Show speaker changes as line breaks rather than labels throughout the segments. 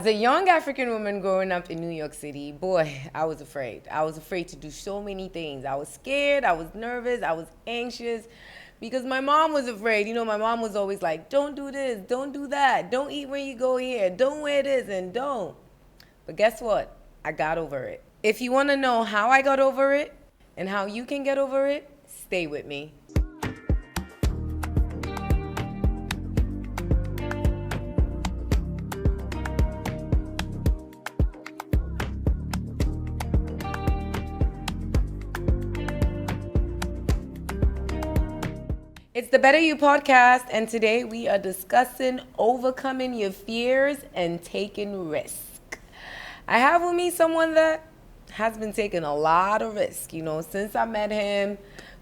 As a young African woman growing up in New York City, boy, I was afraid. I was afraid to do so many things. I was scared, I was nervous, I was anxious because my mom was afraid. My mom was always like, don't do this, don't do that, don't eat when you go here, don't wear this, and don't. But guess what? I got over it. If you want to know how I got over it and how you can get over it, stay with me. It's the Better You podcast, and today we are discussing overcoming your fears and taking risk. I have with me someone that has been taking a lot of risk. Since I met him,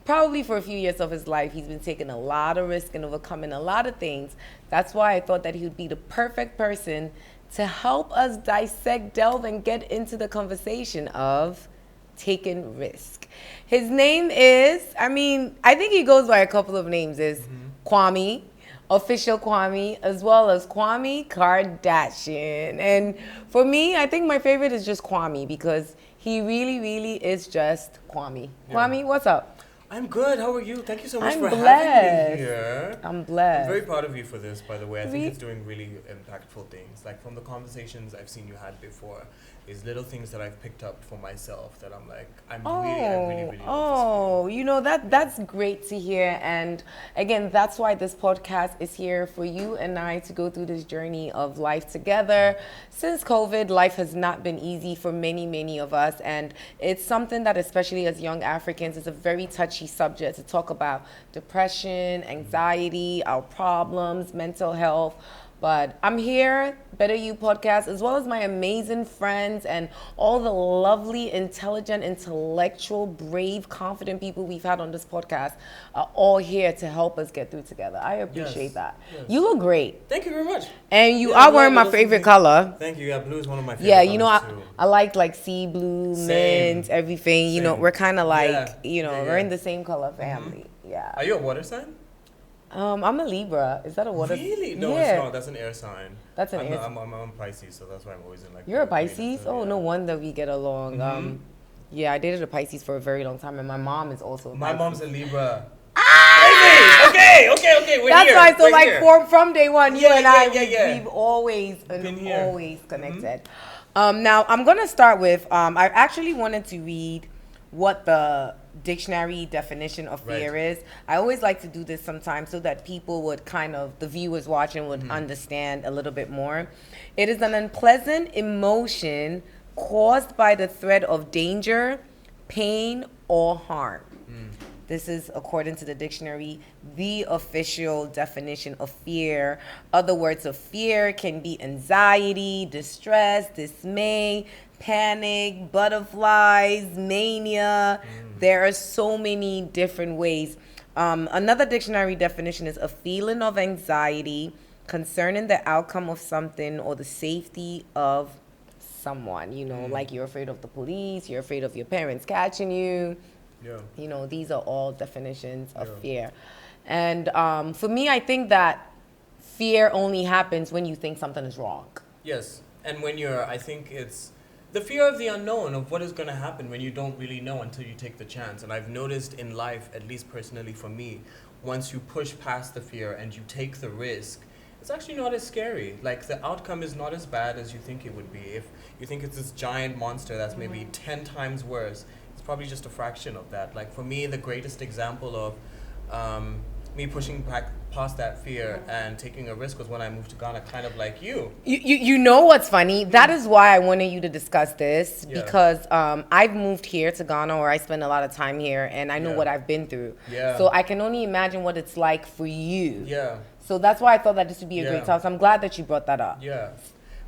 probably for a few years of his life, he's been taking a lot of risk and overcoming a lot of things. That's why I thought that he would be the perfect person to help us dissect, delve, and get into the conversation of taking risk. His name is, I think he goes by a couple of names, is Kwame, official Kwame, as well as Kwame Kardashian. And for me, I think my favorite is just Kwame because he really, really is just Kwame. Yeah. Kwame, what's up?
I'm good. How are you? Thank you so much for
blessed.
having me here.
I'm blessed.
I'm very proud of you for this, by the way. I think it's doing really impactful things. Like from the conversations I've seen you had before, these little things that I've picked up for myself that I'm like, I really love this.
That's great to hear. And again, that's why this podcast is here for you and I to go through this journey of life together. Since COVID, life has not been easy for many, many of us. And it's something that, especially as young Africans, is a very touchy subject to talk about: depression, anxiety, our problems, mental health. But I'm here, Better You podcast, as well as my amazing friends and all the lovely, intelligent, intellectual, brave, confident people we've had on this podcast are all here to help us get through together. I appreciate that. Yes. You look great.
Thank you very much.
And you are wearing my favorite color.
Thank you. Yeah, blue is one of my favorite colors too.
I like sea blue, mint, everything.
Same.
We're kind of like, we're in the same color family.
Mm-hmm.
Yeah.
Are you a water sign?
I'm a Libra. Is that a water?
Really? No, it's not. That's an air sign.
That's an air sign.
I'm Pisces, so that's why I'm always in like.
You're a Pisces? Oh, yeah. No wonder we get along. Mm-hmm. Yeah, I dated a Pisces for a very long time, and my mom is also a Pisces.
My mom's a Libra. Ah! Okay. We're
that's
here.
That's why, from day one, you and I, we've always connected. Mm-hmm. Now, I'm going to start with, I actually wanted to read what the dictionary definition of fear is. I always like to do this sometimes so that people would the viewers watching would understand a little bit more. It is an unpleasant emotion caused by the threat of danger, pain, or harm. This is, according to the dictionary, the official definition of fear. Other words of fear can be anxiety, distress, dismay, panic, butterflies, mania. There are so many different ways. Another dictionary definition is a feeling of anxiety concerning the outcome of something or the safety of someone. Like you're afraid of the police, you're afraid of your parents catching you. Yeah. These are all definitions of fear. And for me, I think that fear only happens when you think something is wrong.
Yes. And when I think it's the fear of the unknown, of what is going to happen when you don't really know until you take the chance. And I've noticed in life, at least personally for me, once you push past the fear and you take the risk, it's actually not as scary. Like the outcome is not as bad as you think it would be. If you think it's this giant monster that's maybe 10 times worse, it's probably just a fraction of that. Like for me, the greatest example of me pushing past that fear and taking a risk was when I moved to Ghana, kind of like you.
You know what's funny? That is why I wanted you to discuss this, because I've moved here to Ghana, or I spend a lot of time here, and I know what I've been through. Yeah. So I can only imagine what it's like for you.
Yeah.
So that's why I thought that this would be a great talk. So I'm glad that you brought that up.
Yeah.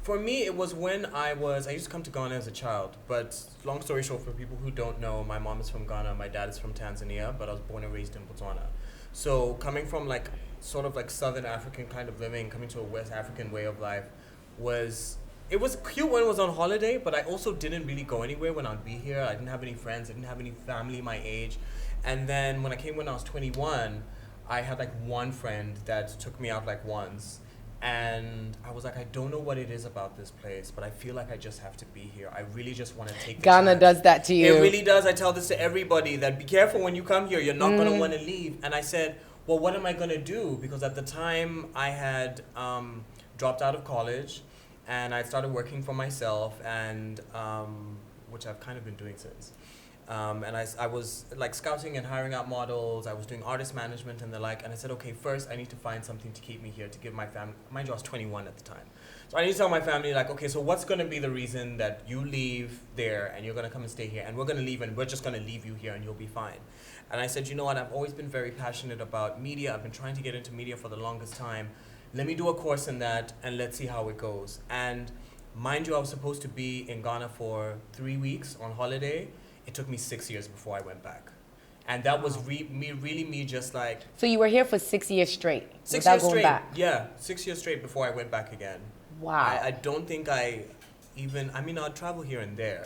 For me, it was when I used to come to Ghana as a child, but long story short, for people who don't know, my mom is from Ghana, my dad is from Tanzania, but I was born and raised in Botswana. So coming from sort of Southern African kind of living, coming to a West African way of life it was cute when it was on holiday, but I also didn't really go anywhere when I'd be here. I didn't have any friends, I didn't have any family my age. And then when I was 21, I had one friend that took me out once. And I was like, I don't know what it is about this place, but I feel like I just have to be here. I really just want to take the
Ghana
chance.
does that to you.
It really does. I tell this to everybody, that be careful when you come here. You're not going to want to leave. And I said, well, what am I going to do? Because at the time I had dropped out of college and I started working for myself, and which I've kind of been doing since. And I was like scouting and hiring out models. I was doing artist management and the like. And I said, okay, first I need to find something to keep me here, to give my family. Mind you, I was 21 at the time. So I need to tell my family, like, okay, so what's going to be the reason that you leave there and you're going to come and stay here, and we're going to leave and we're just going to leave you here and you'll be fine. And I said, you know what, I've always been very passionate about media. I've been trying to get into media for the longest time. Let me do a course in that and let's see how it goes. And mind you, I was supposed to be in Ghana for 3 weeks on holiday. It took me 6 years before I went back. And that was me just like...
So you were here for 6 years straight?
6 years straight, yeah. 6 years straight before I went back again.
Wow.
I don't think I even... I mean, I'd travel here and there.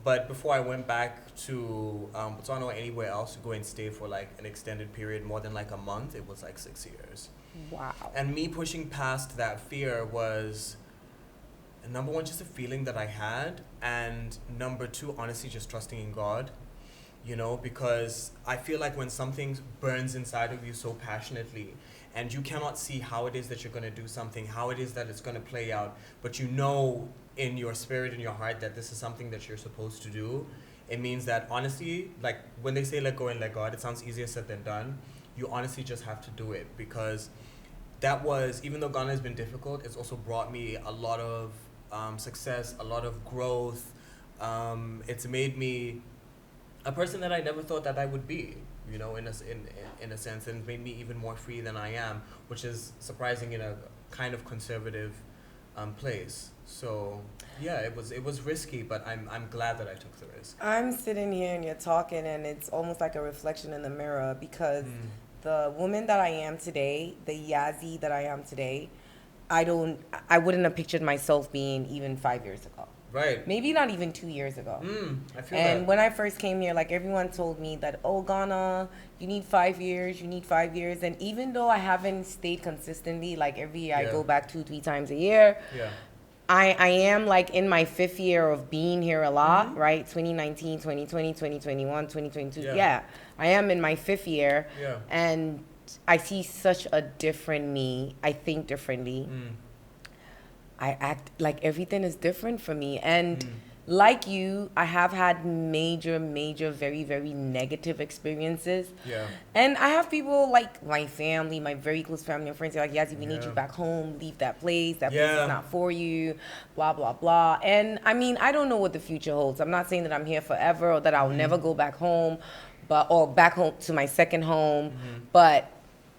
But before I went back to Botswana or anywhere else to go and stay for like an extended period, more than like a month, it was like 6 years.
Wow.
And me pushing past that fear was... number one, just a feeling that I had, and number two, honestly, just trusting in God, you know, because I feel like when something burns inside of you so passionately and you cannot see how it is that you're going to do something, how it is that it's going to play out, but you know in your spirit, in your heart, that this is something that you're supposed to do, it means that honestly, like when they say let go and let God, it sounds easier said than done. You honestly just have to do it, because that was, even though Ghana has been difficult, it's also brought me a lot of success, a lot of growth. It's made me a person that I never thought that I would be, you know, in a sense, and made me even more free than I am, which is surprising in a kind of conservative place. So yeah, it was risky, but I'm glad that I took the risk.
I'm sitting here and you're talking, and it's almost like a reflection in the mirror, because the woman that I am today, the Yazzie that I am today, I wouldn't have pictured myself being even 5 years ago.
Right.
Maybe not even 2 years ago.
I feel
and
that.
when I first came here, like everyone told me that, oh, Ghana, you need 5 years, you need 5 years. And even though I haven't stayed consistently, like every year I go back 2-3 times a year.
Yeah.
I am like in my 5th year of being here a lot, right? 2019, 2020, 2021, 2022. Yeah. I am in my 5th year.
Yeah.
And I see such a different me. I think differently. I act like everything is different for me. And like you, I have had major, very, very negative experiences.
Yeah.
And I have people like my family, my very close family and friends, are like, Yazzie, we need you back home. Leave that place. That place is not for you. Blah, blah, blah. And I mean, I don't know what the future holds. I'm not saying that I'm here forever or that I'll never go back home, or back home to my second home. But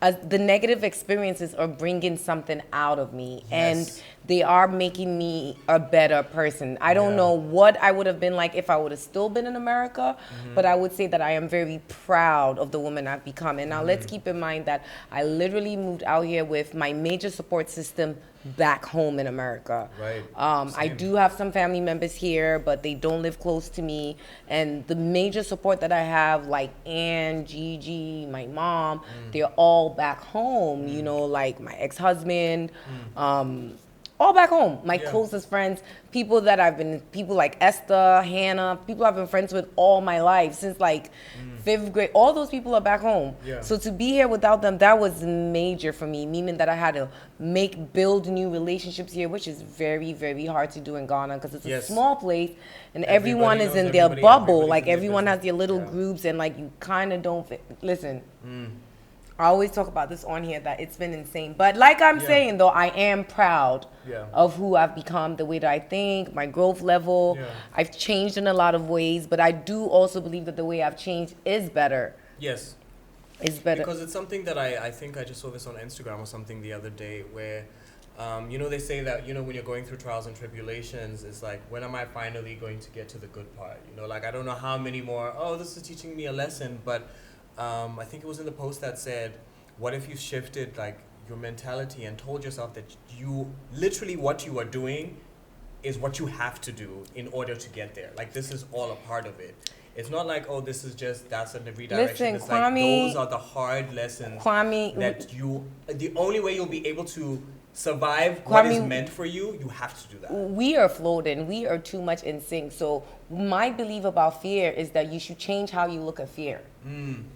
the negative experiences are bringing something out of me, and they are making me a better person. I don't know what I would have been like if I would have still been in America, but I would say that I am very proud of the woman I've become. And now let's keep in mind that I literally moved out here with my major support system back home in America.
Right.
I do have some family members here, but they don't live close to me. And the major support that I have, like Ann, Gigi, my mom, they're all back home. You know, like my ex-husband, all back home. My closest friends, people like Esther, Hannah, people I've been friends with all my life since like 5th grade. All those people are back home. Yeah. So to be here without them, that was major for me, meaning that I had to build new relationships here, which is very, very hard to do in Ghana because it's a small place and everyone is in their bubble. Like everyone has their little groups, and like you kind of don't fit. Listen. I always talk about this on here that it's been insane. But like I'm saying, though, I am proud of who I've become, the way that I think, my growth level. I've changed in a lot of ways, but I do also believe that the way I've changed is better.
Yes.
It's better.
Because it's something that I think I just saw this on Instagram or something the other day where, you know, they say that, you know, when you're going through trials and tribulations, it's like, when am I finally going to get to the good part? You know, like, I don't know how many more, this is teaching me a lesson, but I think it was in the post that said, what if you shifted like your mentality and told yourself that you literally what you are doing is what you have to do in order to get there. Like this is all a part of it. It's not like, this is just, that's a redirection.
Listen,
it's
Kwame,
like those are the hard lessons
Kwame,
that the only way you'll be able to survive what is
Kwame,
meant for you, you have to do that.
we are floating. We are too much in sync. So my belief about fear is that you should change how you look at fear.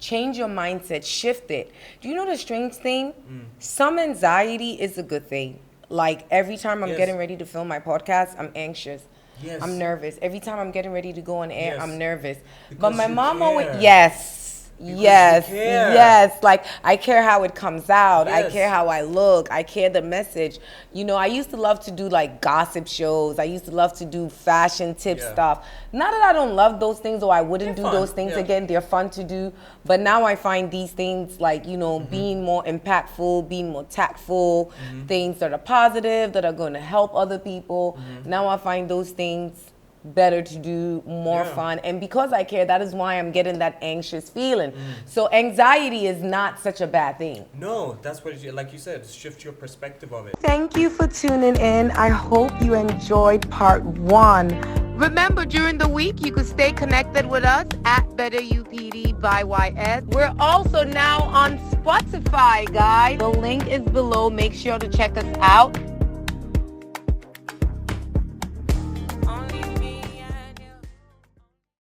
Change your mindset, shift it. Do you know the strange thing? Some anxiety is a good thing. Like every time I'm
Yes.
getting ready to film my podcast, I'm anxious.
Yes.
I'm nervous. Every time I'm getting ready to go on air,
Yes.
I'm nervous. But
Because
my
you
mom always,
care.
yes.
Because
Yes,
you care.
yes. Like I care how it comes out. I
Yes.
care how I look. I care the message. You know, I used to love to do like gossip shows. I used to love to do fashion tip
Yeah.
stuff. Not that I don't love those things or I wouldn't
They're
do
fun,
those things
yeah.
again. They're fun to do. But now I find these things like, you know, being more impactful, being more tactful, things that are positive, that are going to help other people. Now I find those things better to do, more
Yeah.
fun. And because I care, that is why I'm getting that anxious feeling. So anxiety is not such a bad thing.
No, that's what it, like you said, shift your perspective of it.
Thank you for tuning in. I hope you enjoyed part 1. Remember, during the week, you could stay connected with us at BetterUPD by YS. We're also now on Spotify, guys. The link is below. Make sure to check us out.